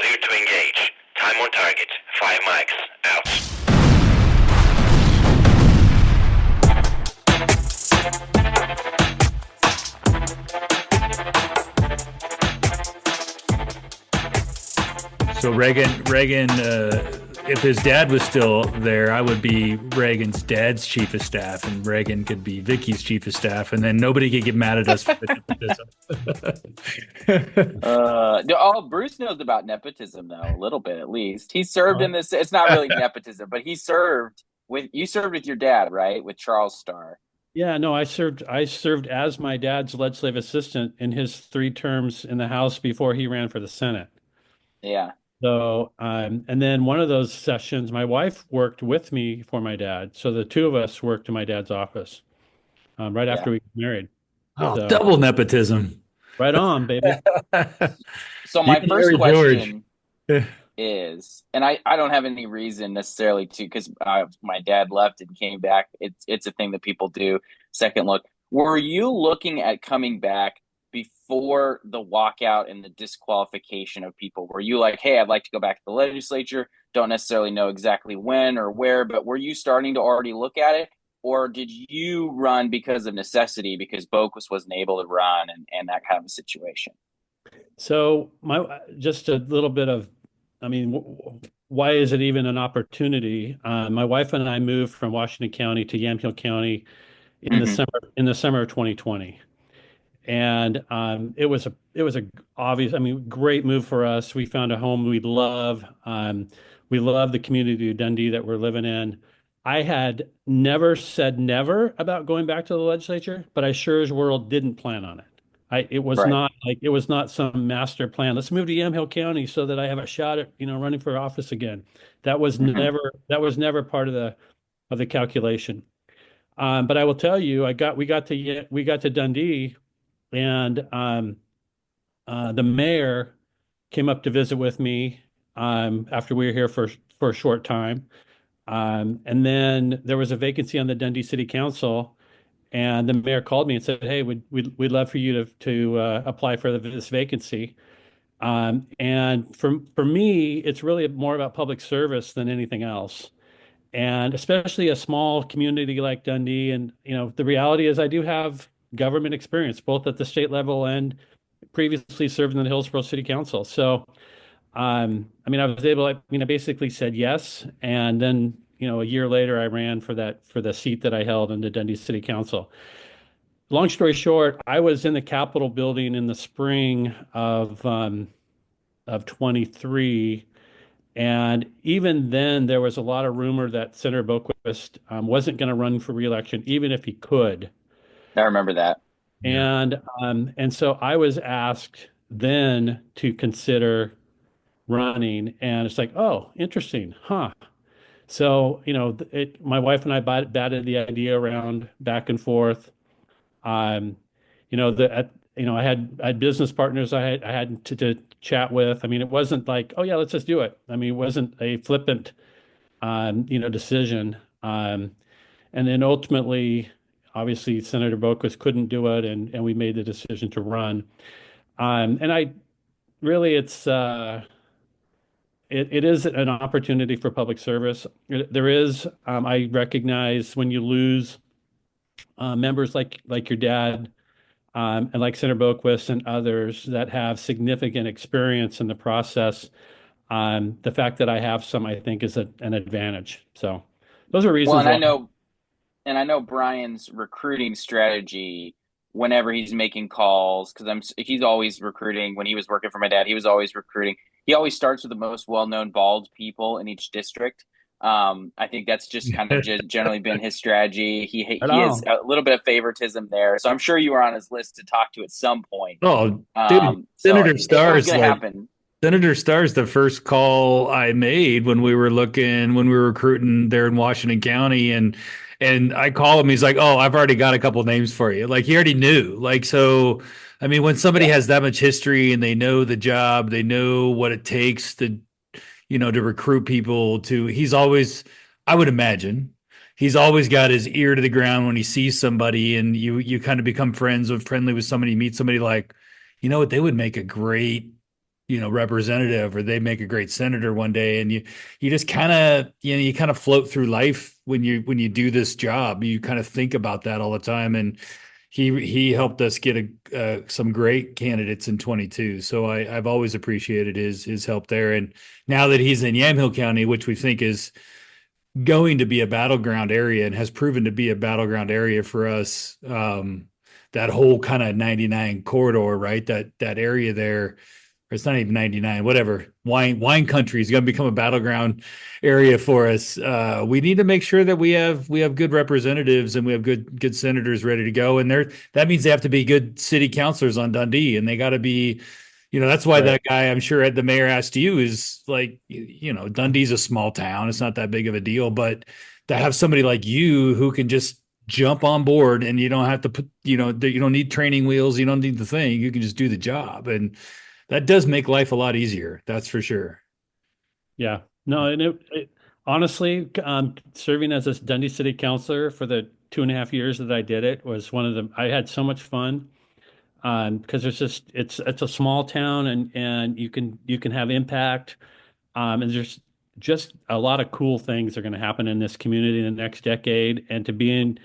Clear to engage. Time on target. 5 mics. Out. So Reagan, if his dad was still there, I would be Reagan's dad's chief of staff, and Reagan could be Vicky's chief of staff, and then nobody could get mad at us for the nepotism. Bruce knows about nepotism though, a little bit at least. He served in this. It's not really nepotism, but he served with your dad, right? With Charles Starr. Yeah, no, I served as my dad's legislative assistant in his 3 terms in the House before he ran for the Senate. Yeah. So, and then one of those sessions, my wife worked with me for my dad. So the two of us worked in my dad's office right after we got married. Oh, So, double nepotism. right on, baby. So my first question George. is, and I don't have any reason necessarily to, because my dad left and came back. It's a thing that people do. Second look. Were you looking at coming back before the walkout and the disqualification of people? Were you like, hey, I'd like to go back to the legislature? Don't necessarily know exactly when or where, but were you starting to already look at it? Or did you run because of necessity, because Boquist wasn't able to run and that kind of a situation? So just a little bit of, why is it even an opportunity? My wife and I moved from Washington County to Yamhill County in the summer of 2020. And it was a obvious, great move for us. We found a home we love. We love the community of Dundee that we're living in. I had never said never about going back to the legislature, but I sure as world didn't plan on it. It was not some master plan. Let's move to Yamhill County so that I have a shot at running for office again. That was never part of the calculation. But I will tell you, we got to Dundee. And the mayor came up to visit with me after we were here for a short time. And then there was a vacancy on the Dundee City Council, and the mayor called me and said, "Hey, we'd love for you to apply for this vacancy." And for me, it's really more about public service than anything else. And especially a small community like Dundee. And the reality is I do have government experience, both at the state level and previously served in the Hillsborough City Council. So, I basically said yes. And then, a year later, I ran for the seat that I held in the Dundee City Council. Long story short, I was in the Capitol building in the spring of 23. And even then, there was a lot of rumor that Senator Boquist wasn't going to run for reelection, even if he could. I remember that. And so I was asked then to consider running, and it's like, oh, interesting, huh? So, my wife and I batted the idea around back and forth. I had business partners I had to chat with. It wasn't like, oh yeah, let's just do it. It wasn't a flippant, decision. And then ultimately, obviously, Senator Boquist couldn't do it, and we made the decision to run. And I really, it is an opportunity for public service. There is, I recognize when you lose members like your dad, and like Senator Boquist and others that have significant experience in the process, the fact that I have some, I think, is an advantage. So those are reasons. Well, and I know Bryan's recruiting strategy whenever he's making calls, because he's always recruiting. When he was working for my dad, he was always recruiting. He always starts with the most well-known bald people in each district. I think that's just kind of generally been his strategy. He has a little bit of favoritism there, so I'm sure you were on his list to talk to at some point. Oh, dude, Senator Starr is happen. Senator Starr's the first call I made when we were recruiting there in Washington County, and I call him. He's like, "Oh, I've already got a couple names for you." Like he already knew. Like so, when somebody has that much history and they know the job, they know what it takes to recruit people he's always, I would imagine, he's always got his ear to the ground when he sees somebody, and you kind of become friendly with somebody, meet somebody like, they would make a great representative, or they make a great senator one day, and you just kind of you kind of float through life when you do this job. You kind of think about that all the time, and he helped us get some great candidates in 22. So I've always appreciated his help there, and now that he's in Yamhill County, which we think is going to be a battleground area and has proven to be a battleground area for us. That whole kind of 99 corridor, right? That area there, or it's not even 99, whatever. Wine country is going to become a battleground area for us. We need to make sure that we have good representatives and we have good senators ready to go. And that means they have to be good city councilors on Dundee, and they got to be. That's why that guy, I'm sure, the mayor asked you, is like, Dundee's a small town. It's not that big of a deal, but to have somebody like you who can just jump on board, and you don't have to put, you don't need training wheels. You don't need the thing. You can just do the job. And that does make life a lot easier. That's for sure. Yeah. No, and honestly, serving as a Dundee City Councilor for the 2.5 years that I did it was I had so much fun. Because it's a small town, and you can have impact. And there's just a lot of cool things are going to happen in this community in the next decade. And to be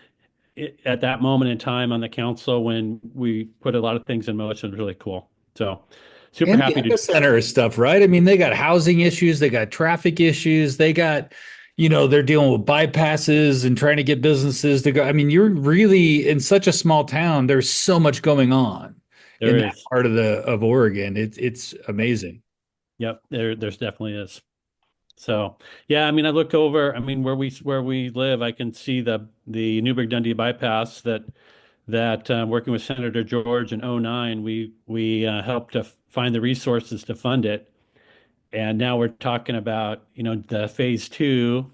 at that moment in time on the council when we put a lot of things in motion was really cool. So super And the happy to. epicenter stuff, right? I mean, they got housing issues, they got traffic issues, they got, they're dealing with bypasses and trying to get businesses to go. I mean, you're really in such a small town. There's so much going on There in that is. part of Oregon. It's amazing. Yep, there's definitely is. So yeah, I mean, I look over. I mean, where we live, I can see the Newburgh Dundee bypass that working with Senator George in '09, we helped to find the resources to fund it, and now we're talking about the phase two,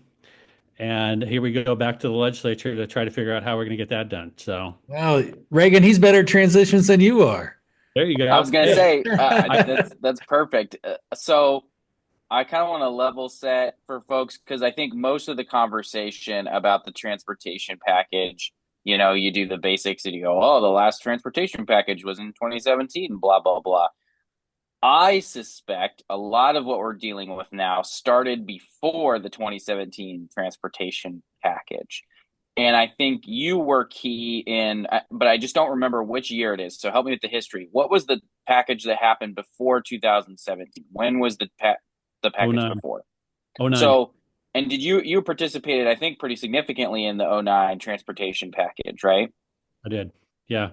and here we go back to the legislature to try to figure out how we're going to get that done. So Well, Reagan, he's better at transitions than you are. there you I go. was gonna Hey, say that's perfect. So I kind of want to level set for folks because I think most of the conversation about the transportation package, you do the basics and you go, oh, the last transportation package was in 2017, blah, blah, blah. I suspect a lot of what we're dealing with now started before the 2017 transportation package. And I think you were key in, but I just don't remember which year it is. So help me with the history. What was the package that happened before 2017? When was the package '09. before? '09. So, and did you participated, I think, pretty significantly in the '09 transportation package, right? I did. Yeah.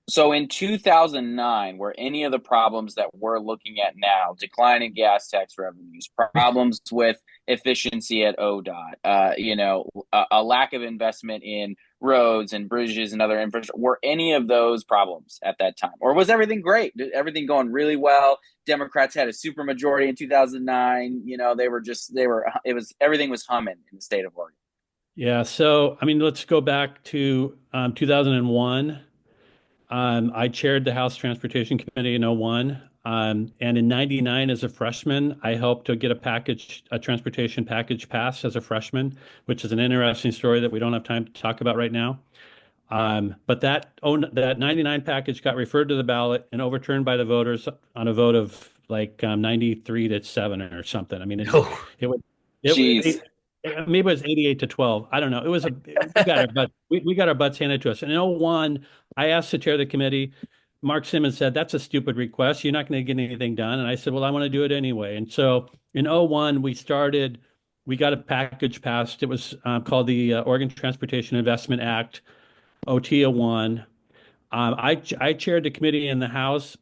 So in 2009, were any of the problems that we're looking at now, declining gas tax revenues, problems with efficiency at ODOT, a lack of investment in roads and bridges and other infrastructure, were any of those problems at that time? Or was everything great? Did everything going really well? Democrats had a super majority in 2009. Everything was humming in the state of Oregon. Yeah. So, I mean, let's go back to 2001. I chaired the House Transportation Committee in '01. And in '99, as a freshman, I helped to get a transportation package passed as a freshman, which is an interesting story that we don't have time to talk about right now. But that '99 package got referred to the ballot and overturned by the voters on a vote of like 93-7 or something. I mean, Oh, it was Jeez. maybe it was 88-12. I don't know. It was we got our butts handed to us. And in '01, I asked the chair of the committee. Mark Simmons said, "That's a stupid request. You're not going to get anything done." And I said, "Well, I want to do it anyway." And so in '01, we got a package passed. It was called the Oregon Transportation Investment Act, OTIA 1. I chaired the committee in the House.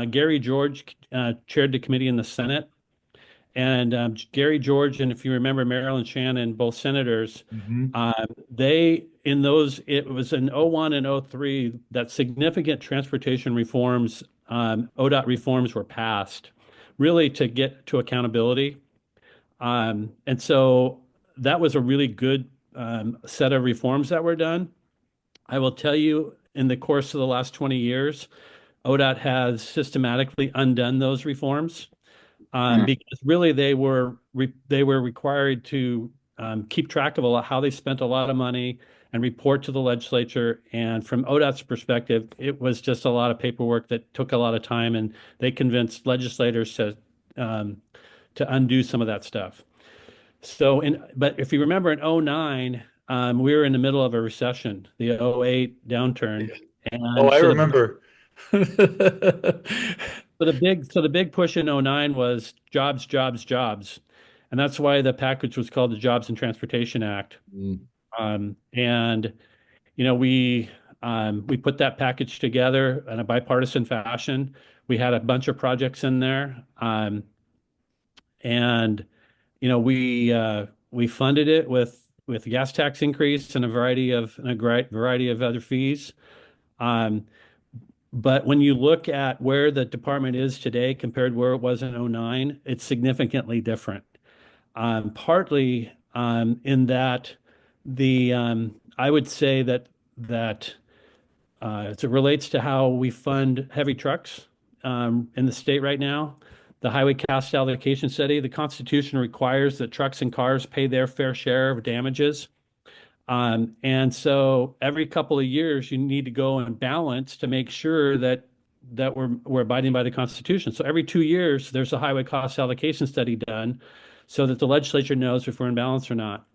Gary George chaired the committee in the Senate. And Gary George, and if you remember Marilyn Shannon, both senators, mhm. it was in '01 and '03 that significant transportation reforms, ODOT reforms were passed, really to get to accountability. And so that was a really good set of reforms that were done. I will tell you, in the course of the last 20 years, ODOT has systematically undone those reforms because really they were required to keep track of how they spent a lot of money and report to the legislature. And from ODOT's perspective, it was just a lot of paperwork that took a lot of time, and they convinced legislators um, to undo some of that stuff. But if you remember in '09, we were in the middle of a recession, the '08 downturn. Oh, And I so remember. the big push in '09 was jobs, jobs, jobs. And that's why the package was called the Jobs and Transportation Act. Mm. And we put that package together in a bipartisan fashion. We had a bunch of projects in there, and we funded it with gas tax increase and a variety of other fees. Um, but when you look at where the department is today compared to where it was in '09, it's significantly different. Partly in that I would say that as it relates to how we fund heavy trucks in the state right now, the highway cost allocation study, the Constitution requires that trucks and cars pay their fair share of damages. And so every couple of years, you need to go and balance to make sure that we're abiding by the Constitution. So every 2 years, there's a highway cost allocation study done so that the legislature knows if we're in balance or not.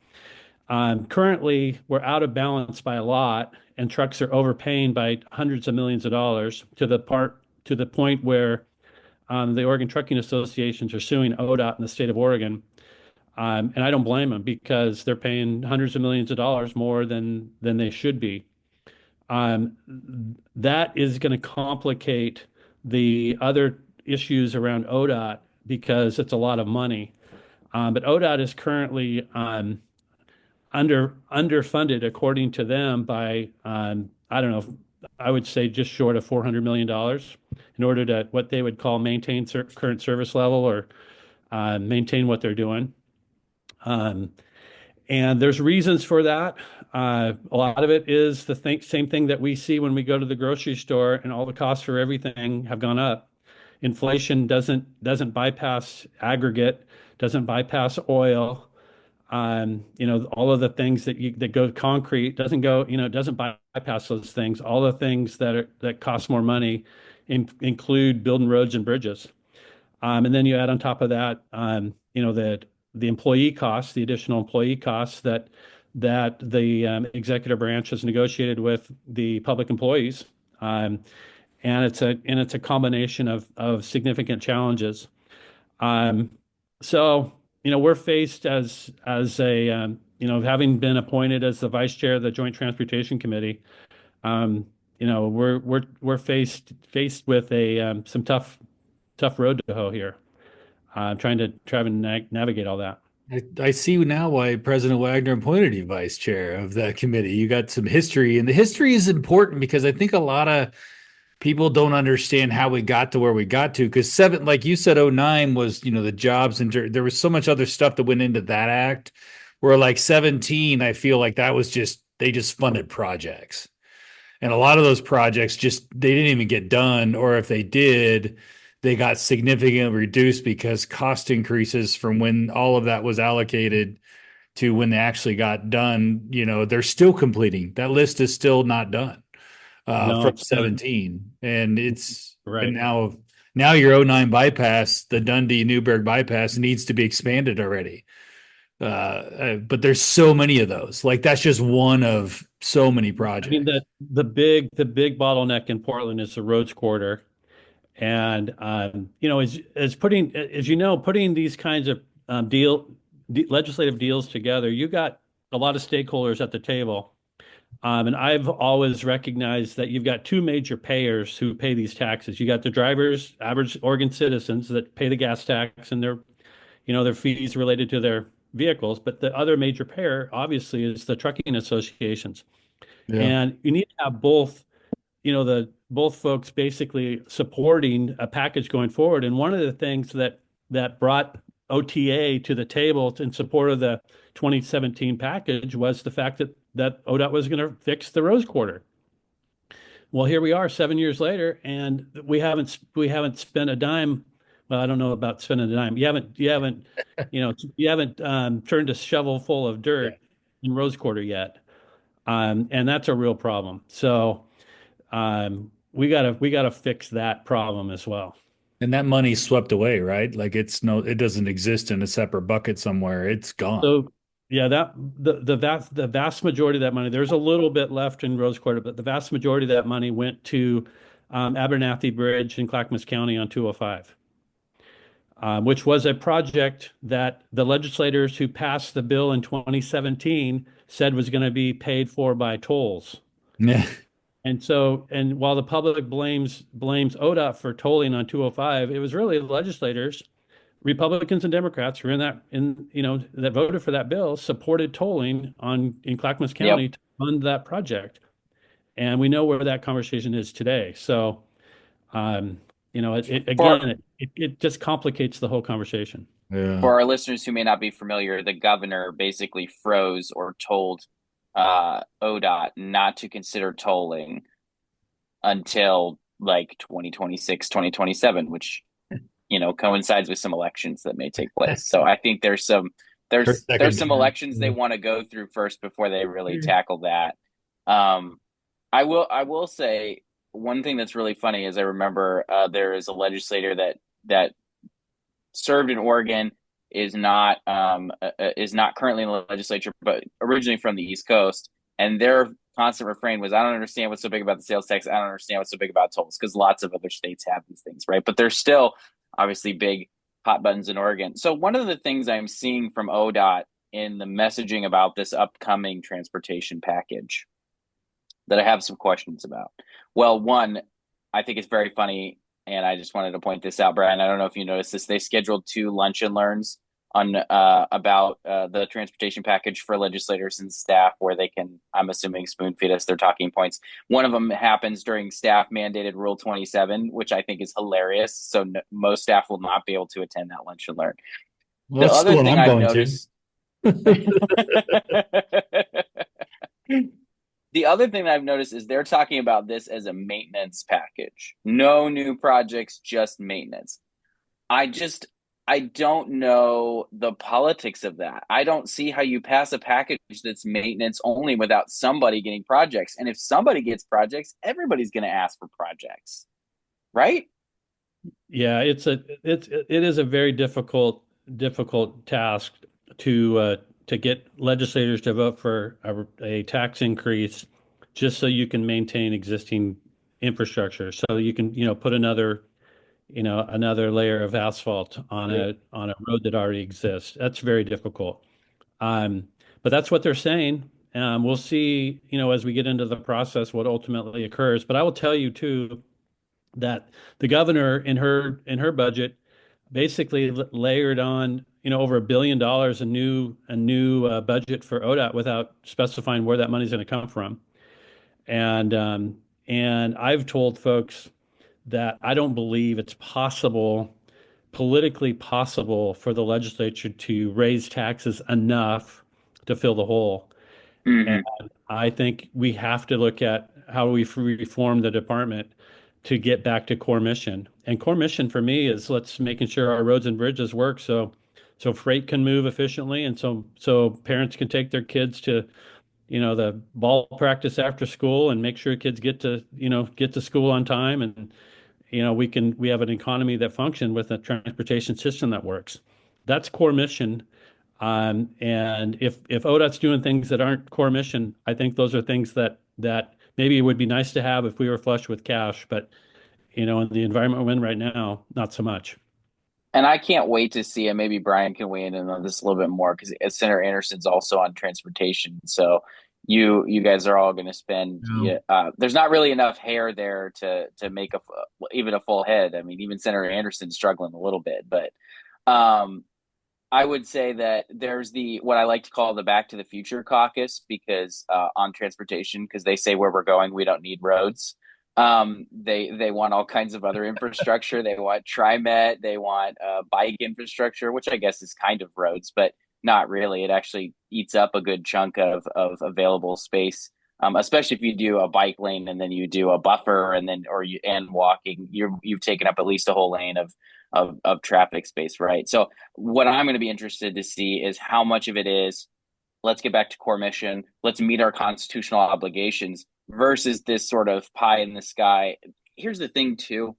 Currently, we're out of balance by a lot, and trucks are overpaying by hundreds of millions of dollars to the point where the Oregon Trucking Associations are suing ODOT in the state of Oregon. And I don't blame them because they're paying hundreds of millions of dollars more than they should be. Um, that is going to complicate the other issues around ODOT because it's a lot of money. But ODOT is currently underfunded according to them by I don't know, I would say just short of $400 million in order to what they would call maintain current service level or maintain what they're doing. Um, and there's reasons for that. A lot of it is same thing that we see when we go to the grocery store, and all the costs for everything have gone up. Inflation doesn't bypass aggregate, doesn't bypass oil. All of the things that go concrete doesn't bypass those things. All the things that cost more money include building roads and bridges. And then you add on top of that, the employee costs, the additional employee costs that the executive branch has negotiated with the public employees. And it's a combination of significant challenges. Um, so, we're faced as a having been appointed as the vice chair of the Joint Transportation Committee. We're faced with some tough road to hoe here. Trying to navigate all that. I see now why President Wagner appointed you vice chair of that committee. You got some history, and the history is important because I think a lot of people don't understand how we got to where we got to. Because like you said, '09 was, the jobs, and there was so much other stuff that went into that act. Where like 17, I feel like that was they just funded projects. And a lot of those projects they didn't even get done, or if they did, they got significantly reduced because cost increases from when all of that was allocated to when they actually got done. They're still completing. That list is still not done No, from 17. And right. Now your '09 bypass, the Dundee Newburgh bypass, needs to be expanded already. But there's so many of those. Like that's just one of so many projects. I mean, the big bottleneck in Portland is the roads corridor. And putting these kinds of legislative deals together, you got a lot of stakeholders at the table. And I've always recognized that you've got two major payers who pay these taxes. You got the drivers, average Oregon citizens that pay the gas tax and their fees related to their vehicles. But the other major payer, obviously, is the trucking associations. Yeah. And you need to have both folks basically supporting a package going forward. And one of the things that brought OTA to the table in support of the 2017 package was the fact that ODOT was going to fix the Rose Quarter. Well, here we are 7 years later, and we haven't spent a dime. Well, I don't know about spending a dime. You haven't turned a shovel full of dirt in Rose Quarter yet. And that's a real problem. So we gotta fix that problem as well. And that money's swept away, right? Like it doesn't exist in a separate bucket somewhere. It's gone. So yeah, that the vast majority of that money, there's a little bit left in Rose Quarter, but the vast majority of that money went to Abernathy Bridge in Clackamas County on 205, which was a project that the legislators who passed the bill in 2017 said was going to be paid for by tolls. Yeah. And while the public blames ODOT for tolling on 205, it was really the legislators, Republicans and Democrats who are that voted for that bill, supported tolling in Clackamas Yep. County to fund that project. And we know where that conversation is today. So, For it just complicates the whole conversation. Yeah. for our listeners who may not be familiar, the governor basically froze or told ODOT not to consider tolling until like 2026, 2027, which coincides with some elections that may take place. So I think there's some Her there's second some term. elections they want to go through first before they really tackle that. Um, I will say one thing that's really funny is I remember there is a legislator that served in Oregon, is not currently in the legislature, but originally from the East Coast, and their constant refrain was, "I don't understand what's so big about the sales tax. I don't understand what's so big about tolls," because lots of other states have these things, right? But they're still obviously big hot buttons in Oregon. So one of the things I'm seeing from ODOT in the messaging about this upcoming transportation package that I have some questions about. Well, one, I think it's very funny, and I just wanted to point this out, Bryan. I don't know if you noticed this. They scheduled 2 lunch and learns on about the transportation package for legislators and staff, where they can, I'm assuming, spoon feed us their talking points. One of them happens during staff mandated Rule 27, which I think is hilarious. So most staff will not be able to attend that lunch and learn. Well, The that's the other one thing I'm I've going noticed. to. The other thing that I've noticed is they're talking about this as a maintenance package. No new projects, just maintenance. I don't know the politics of that. I don't see how you pass a package that's maintenance only without somebody getting projects. And if somebody gets projects, everybody's going to ask for projects, right? Yeah, it is a very difficult task to get legislators to vote for a tax increase just so you can maintain existing infrastructure, so you can put another layer of asphalt on a road that already exists. That's very difficult. Um, but that's what they're saying. We'll see, as we get into the process, what ultimately occurs. But I will tell you too that the governor in her budget basically layered on over $1 billion a new budget for ODOT without specifying where that money's going to come from. And I've told folks that I don't believe it's politically possible for the legislature to raise taxes enough to fill the hole. And Mm-hmm. I think we have to look at how we reform the department to get back to core mission. And core mission for me is let's making sure our roads and bridges work so freight can move efficiently, and so parents can take their kids to the ball practice after school and make sure kids get to school on time, and we have an economy that functions with a transportation system that works. That's core mission. And if ODOT's doing things that aren't core mission, I think those are things that maybe it would be nice to have if we were flush with cash, but in the environment we're in right now, not so much. And I can't wait to see, and maybe Bryan can weigh in on this a little bit more because Senator Anderson's also on transportation. So you guys are all going to spend. Yeah. Yeah, there's not really enough hair there to make even a full head. I mean, even Senator Anderson's struggling a little bit, but I would say that there's what I like to call the Back to the Future caucus, because on transportation, because they say where we're going, we don't need roads. They want all kinds of other infrastructure. They want TriMet. They want bike infrastructure, which I guess is kind of roads, but not really. It actually eats up a good chunk of available space. Especially if you do a bike lane and then you do a buffer and walking, you've taken up at least a whole lane of traffic space, right? So what I'm going to be interested to see is how much of it is let's get back to core mission, let's meet our constitutional obligations, versus this sort of pie in the sky. Here's the thing too.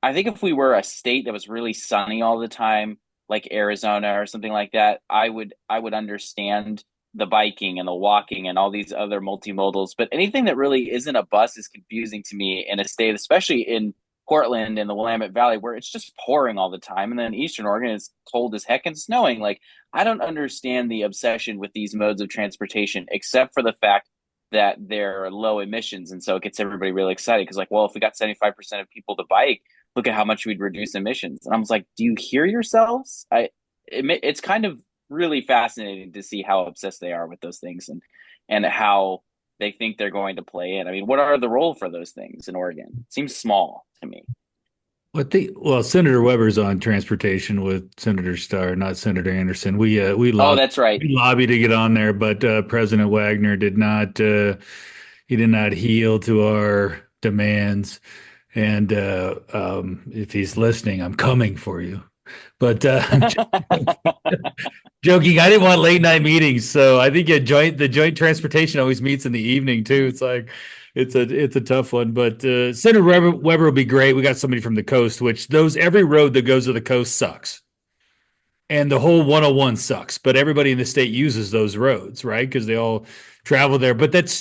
I think if we were a state that was really sunny all the time, like Arizona or something like that, I would understand the biking and the walking and all these other multimodals. But anything that really isn't a bus is confusing to me in a state, especially in Portland and the Willamette Valley, where it's just pouring all the time. And then Eastern Oregon is cold as heck and snowing. Like, I don't understand the obsession with these modes of transportation, except for the fact that they're low emissions. And so it gets everybody really excited because, like, well, if we got 75% of people to bike, look at how much we'd reduce emissions. And I was like, do you hear yourselves? It's kind of really fascinating to see how obsessed they are with those things, and how they think they're going to play in. I mean, what are the role for those things in Oregon? It seems small to me. Well, Senator Weber's on transportation with Senator Starr, not Senator Anderson. We Oh, that's right. lobbied to get on there, but President Wagner did not. He did not heal to our demands. And if he's listening, I'm coming for you. But joking. I didn't want late night meetings, so I think the joint transportation always meets in the evening too. It's like it's a tough one. But Senator Weber will be great. We got somebody from the coast, which every road that goes to the coast sucks. And the whole 101 sucks, but everybody in the state uses those roads, right? Because they all travel there. But that's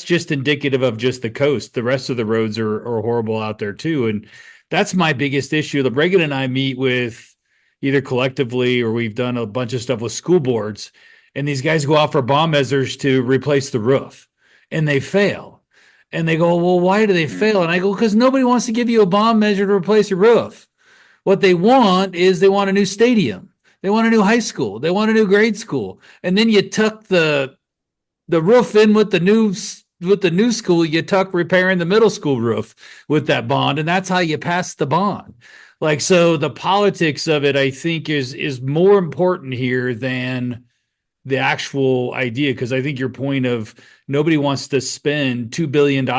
just indicative of just the coast. The rest of the roads are horrible out there too. And that's my biggest issue. The Reagan and I meet with either collectively or we've done a bunch of stuff with school boards, and these guys go out for bond measures to replace the roof and they fail. And they go, well, why do they fail? And I go, because nobody wants to give you a bond measure to replace your roof. What they want is they want a new stadium. They want a new high school. They want a new grade school. And then you tuck the roof in with the new school, you tuck repairing the middle school roof with that bond, and that's how you pass the bond. Like, so the politics of it, I think, is more important here than the actual idea, because I think your point of nobody wants to spend $2 billion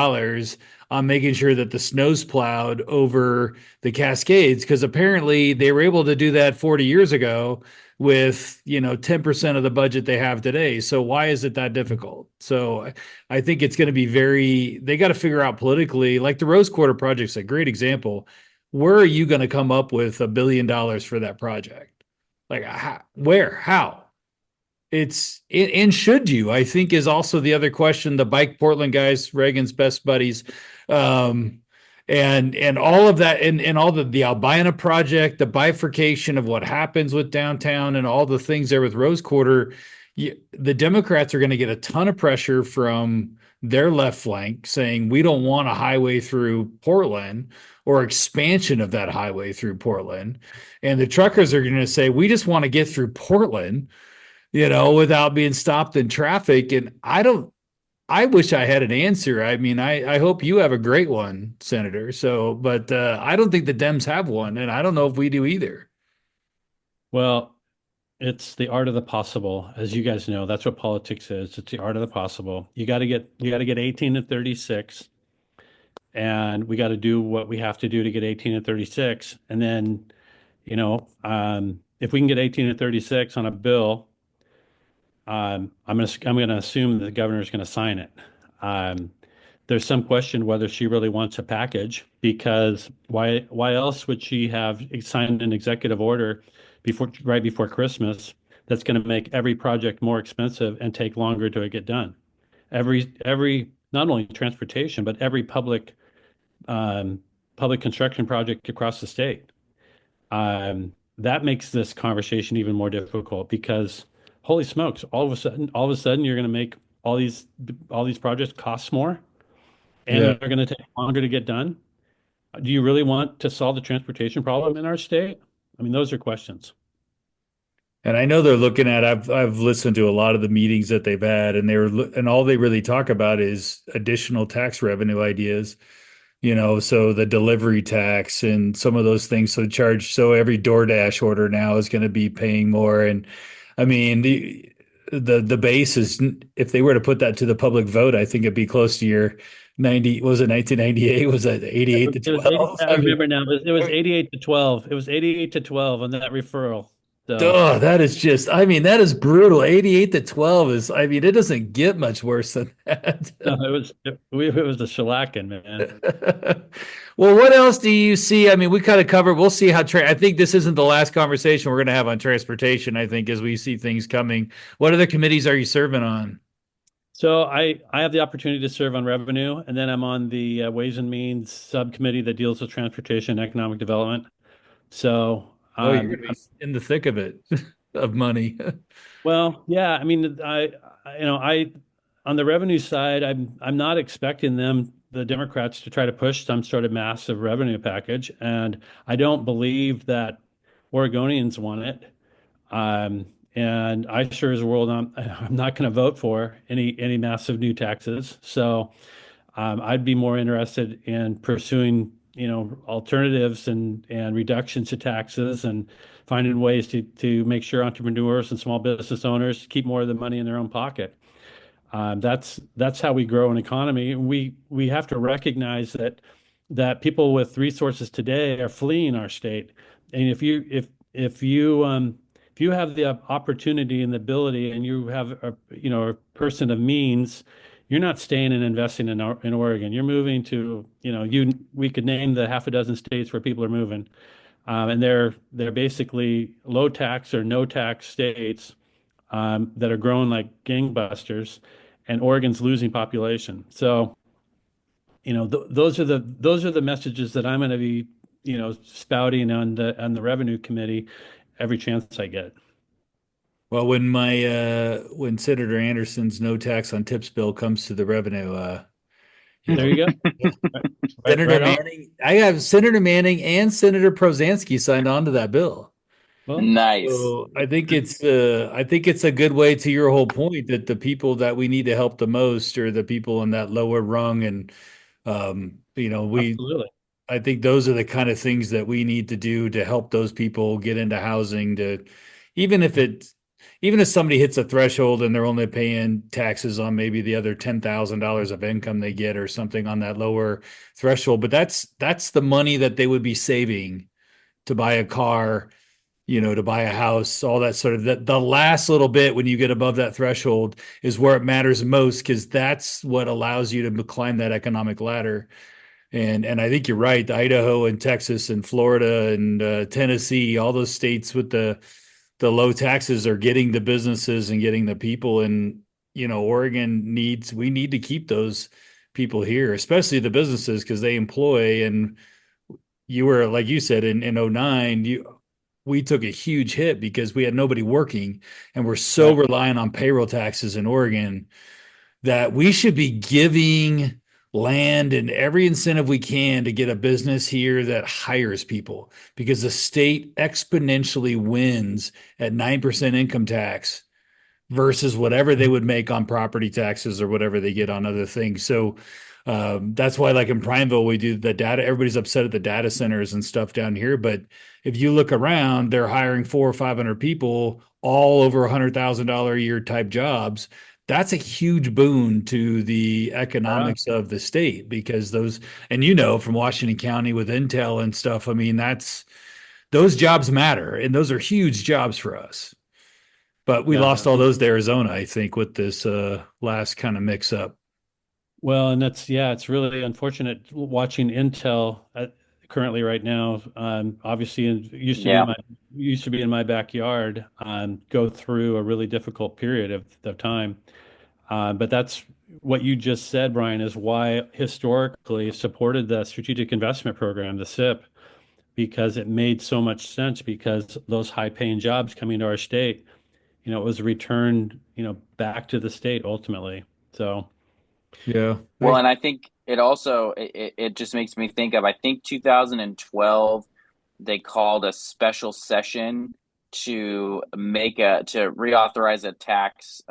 on making sure that the snow's plowed over the Cascades, because apparently they were able to do that 40 years ago with 10% of the budget they have today. So why is it that difficult? So I think it's going to be they got to figure out politically, like the Rose Quarter project's a great example. Where are you going to come up with $1 billion for that project? Like, how? And should you, I think, is also the other question. The Bike Portland guys, Reagan's best buddies, and all of that, and all the Albina project, the bifurcation of what happens with downtown and all the things there with Rose Quarter, the Democrats are going to get a ton of pressure from their left flank saying we don't want a highway through Portland or expansion of that highway through Portland. And the truckers are going to say, we just want to get through Portland, without being stopped in traffic. And I wish I had an answer. I mean, I hope you have a great one, Senator. So, but I don't think the Dems have one, and I don't know if we do either. Well, it's the art of the possible, as you guys know. That's what politics is. It's the art of the possible. You got to get 18 to 36, and we got to do what we have to do to get 18 to 36. And then, if we can get 18 to 36 on a bill, I'm gonna assume the governor is gonna sign it. There's some question whether she really wants a package, because why else would she have signed an executive order right before Christmas that's going to make every project more expensive and take longer to get done? Every not only transportation, but every public construction project across the state. That makes this conversation even more difficult, because holy smokes, all of a sudden you're going to make all these projects cost more, and they're going to take longer to get done. Do you really want to solve the transportation problem in our state? I mean, those are questions. And I know they're looking at, I've listened to a lot of the meetings that they've had, and all they really talk about is additional tax revenue ideas, so the delivery tax and some of those things. So every DoorDash order now is going to be paying more. And I mean, the base is, if they were to put that to the public vote, I think it'd be close to your 1998? Was that 88 to 12? I remember now. It was 88 to 12. It was 88 to 12 on that referral. So Oh, that is just, I mean, that is brutal. 88-12 is, I mean, it doesn't get much worse than that. no, it was the shellacking, man. Well, what else do you see? I mean, we kind of covered, we'll see how, I think this isn't the last conversation we're going to have on transportation, I think, as we see things coming. What other committees are you serving on? So I have the opportunity to serve on revenue, and then I'm on the Ways and Means subcommittee that deals with transportation and economic development. So Oh, you're going to be in the thick of it, of money. well, yeah, I mean, I on the revenue side, I'm not expecting the Democrats, to try to push some sort of massive revenue package, and I don't believe that Oregonians want it. And I sure as a world, I'm not going to vote for any massive new taxes. So I'd be more interested in pursuing, alternatives and reductions to taxes and finding ways to make sure entrepreneurs and small business owners keep more of the money in their own pocket. That's how we grow an economy. We have to recognize that people with resources today are fleeing our state. And if you have the opportunity and the ability, and you have a person of means, you're not staying and investing in Oregon. You're moving to, we could name the half a dozen states where people are moving, and they're basically low tax or no tax states, that are growing like gangbusters, and Oregon's losing population. So, those are the messages that I'm going to be, spouting on the revenue committee every chance I get. Well, when Senator Anderson's no tax on tips bill comes to the revenue, you There know, you go. Right, right, Senator right on. Manning, I have Senator Manning and Senator Prozansky signed on to that bill. Well, Nice. So I think it's a good way to your whole point that the people that we need to help the most are the people in that lower rung, and we absolutely. I think those are the kind of things that we need to do to help those people get into housing, to even if it even if somebody hits a threshold and they're only paying taxes on maybe the other $10,000 of income they get or something on that lower threshold, but that's the money that they would be saving to buy a car, to buy a house, all that sort of that. The last little bit when you get above that threshold is where it matters most, because that's what allows you to climb that economic ladder. And I think you're right. Idaho and Texas and Florida and Tennessee, all those states with the low taxes are getting the businesses and getting the people. And Oregon we need to keep those people here, especially the businesses, because they employ. And you were, like you said, in '09, we took a huge hit because we had nobody working, and we're so Right. reliant on payroll taxes in Oregon that we should be giving land and every incentive we can to get a business here that hires people, because the state exponentially wins at 9% income tax versus whatever they would make on property taxes or whatever they get on other things. So that's why, like in Prineville, we do the data. Everybody's upset at the data centers and stuff down here, but if you look around, they're hiring 400 or 500 people, all over $100,000 a year type jobs. That's a huge boon to the Yeah. economics of the state, because those, and from Washington County with Intel and stuff, I mean, those jobs matter, and those are huge jobs for us. But we Yeah. lost all those to Arizona, I think, with this last kind of mix up. Well, and it's really unfortunate watching Intel currently right now. Obviously, it Yeah. used to be in my backyard. Go through a really difficult period of time. But that's what you just said, Brian, is why historically supported the Strategic Investment Program, the SIP, because it made so much sense, because those high-paying jobs coming to our state, it was returned, back to the state ultimately. So. Yeah. Well, and I think it also it just makes me think of, I think 2012 they called a special session to reauthorize a tax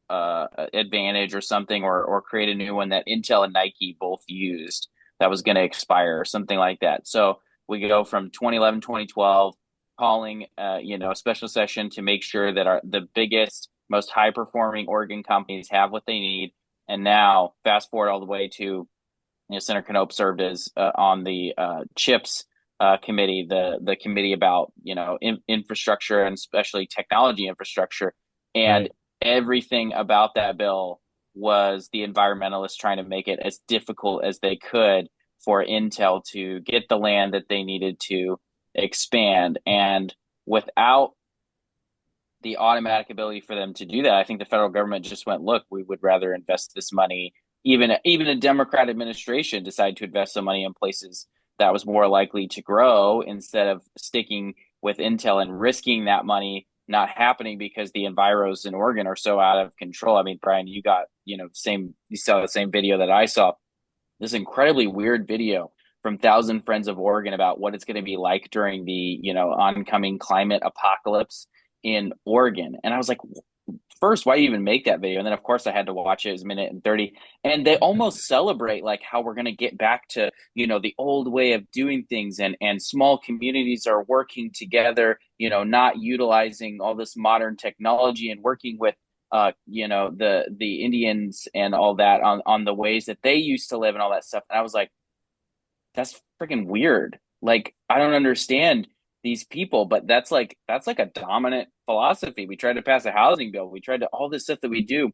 advantage or something, or create a new one that Intel and Nike both used, that was going to expire or something like that. So we go from 2011, 2012, calling a special session to make sure that the biggest, most high performing Oregon companies have what they need. And now fast forward all the way to, Senator Knope served as on the CHIPS committee, the committee about infrastructure and especially technology infrastructure, and Right. everything about that bill was the environmentalists trying to make it as difficult as they could for Intel to get the land that they needed to expand. And without the automatic ability for them to do that, I think the federal government just went, look, we would rather invest this money. Even a Democrat administration decided to invest some money in places that was more likely to grow instead of sticking with Intel and risking that money not happening because the enviros in Oregon are so out of control. I mean, Bryan, you saw the same video that I saw, this incredibly weird video from Thousand Friends of Oregon about what it's going to be like during the oncoming climate apocalypse in Oregon. And I was like, first, why even make that video? And then of course I had to watch it. It was a minute and 30. And they almost celebrate like how we're going to get back to, the old way of doing things, and small communities are working together, not utilizing all this modern technology and working with the Indians and all that on the ways that they used to live and all that stuff. And I was like, that's freaking weird. Like, I don't understand these people, but that's like a dominant philosophy. We tried to pass a housing bill. We tried to all this stuff that we do.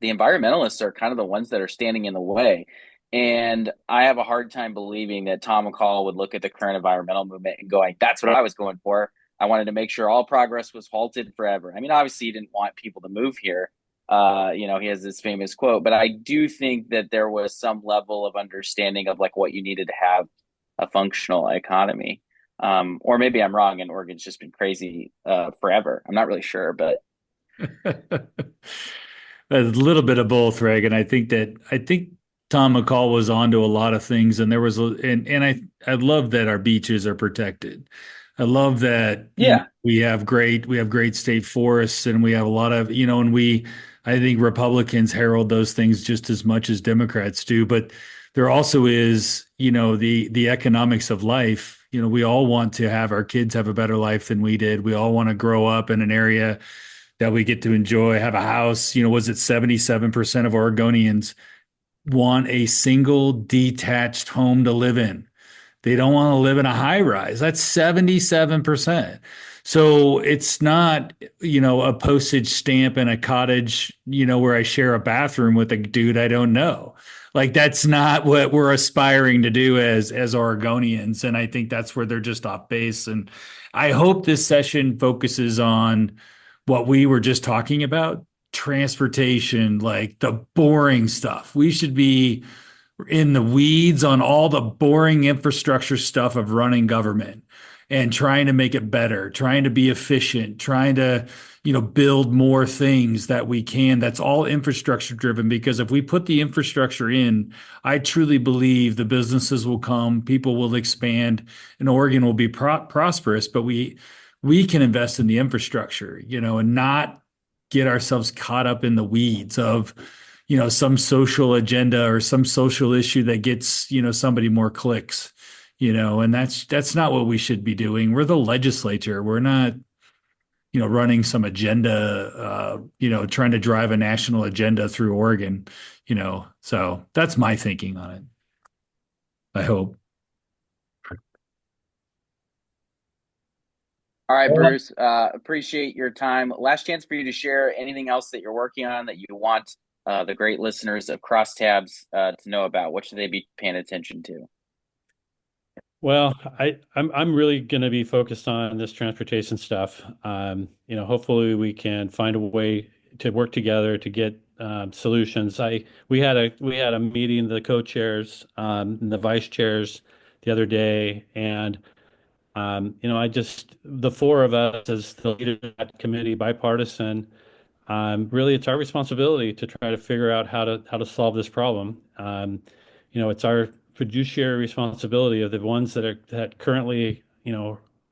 The environmentalists are kind of the ones that are standing in the way. And I have a hard time believing that Tom McCall would look at the current environmental movement and going, that's what I was going for. I wanted to make sure all progress was halted forever. I mean, obviously, he didn't want people to move here. He has this famous quote, but I do think that there was some level of understanding of like what you needed to have a functional economy. Or maybe I'm wrong and Oregon's just been crazy forever. I'm not really sure, but A little bit of both, Reagan. I think Tom McCall was onto a lot of things, and there was and I love that our beaches are protected. I love that yeah. we have great state forests, and we have a lot of and I think Republicans herald those things just as much as Democrats do. But there also is the economics of life. We all want to have our kids have a better life than we did. We all want to grow up in an area that we get to enjoy, have a house. Was it 77% of Oregonians want a single detached home to live in? They don't want to live in a high rise. That's 77%. So it's not, a postage stamp in a cottage, where I share a bathroom with a dude I don't know. Like that's not what we're aspiring to do as Oregonians. And I think that's where they're just off base. And I hope this session focuses on what we were just talking about, transportation, like the boring stuff. We should be in the weeds on all the boring infrastructure stuff of running government and trying to make it better, trying to be efficient, trying to, build more things that we can. That's all infrastructure driven, because if we put the infrastructure in, I truly believe the businesses will come, people will expand, and Oregon will be prosperous. But we can invest in the infrastructure, and not get ourselves caught up in the weeds of some social agenda or some social issue that gets somebody more clicks, and that's not what we should be doing. We're the legislature. We're not running some agenda, trying to drive a national agenda through Oregon. So that's my thinking on it. I hope. All right, Bruce. Appreciate your time. Last chance for you to share anything else that you're working on that you want the great listeners of Crosstabs to know about. What should they be paying attention to? Well, I'm really going to be focused on this transportation stuff. Hopefully we can find a way to work together to get solutions. We had a meeting, the co-chairs, and the vice chairs the other day, and the four of us as the leader of that committee, bipartisan, really it's our responsibility to try to figure out how to solve this problem. It's our fiduciary responsibility of the ones that currently,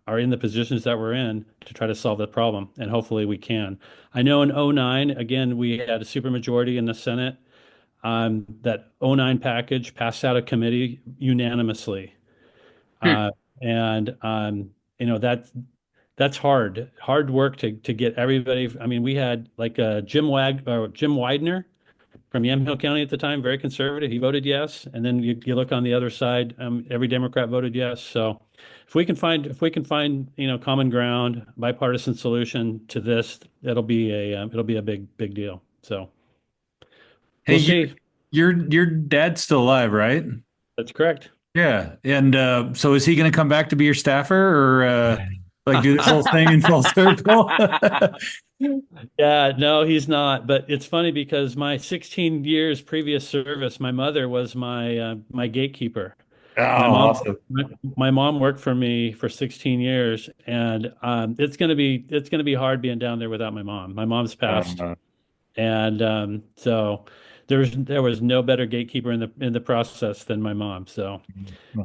are in the positions that we're in to try to solve the problem, and hopefully we can. I know in '09, again, we had a supermajority in the Senate. That '09 package passed out of committee unanimously. Hmm. And that's hard work to get everybody. I mean, we had like Jim Widener. from Yamhill County at the time, very conservative. He voted yes, and then you look on the other side, every Democrat voted yes. So if we can find common ground, bipartisan solution to this, it'll be a big deal. So Hey, we'll see. your dad's still alive, right? That's correct. Yeah. And so is he going to come back to be your staffer or like do this whole thing in full circle? Yeah, no, he's not. But it's funny because my 16 years previous service, my mother was my gatekeeper. Oh, My mom, awesome. my mom worked for me for 16 years, and it's gonna be hard being down there without my mom. My mom's passed, and so there was no better gatekeeper in the process than my mom. So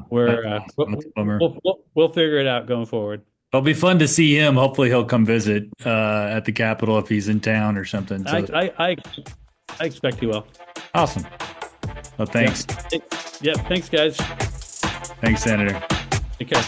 we're That's a bummer. we'll figure it out going forward. It'll be fun to see him. Hopefully he'll come visit at the Capitol if he's in town or something. So I expect he will. awesome. Well, thanks. Yeah, thanks, guys. Thanks, Senator. Take care.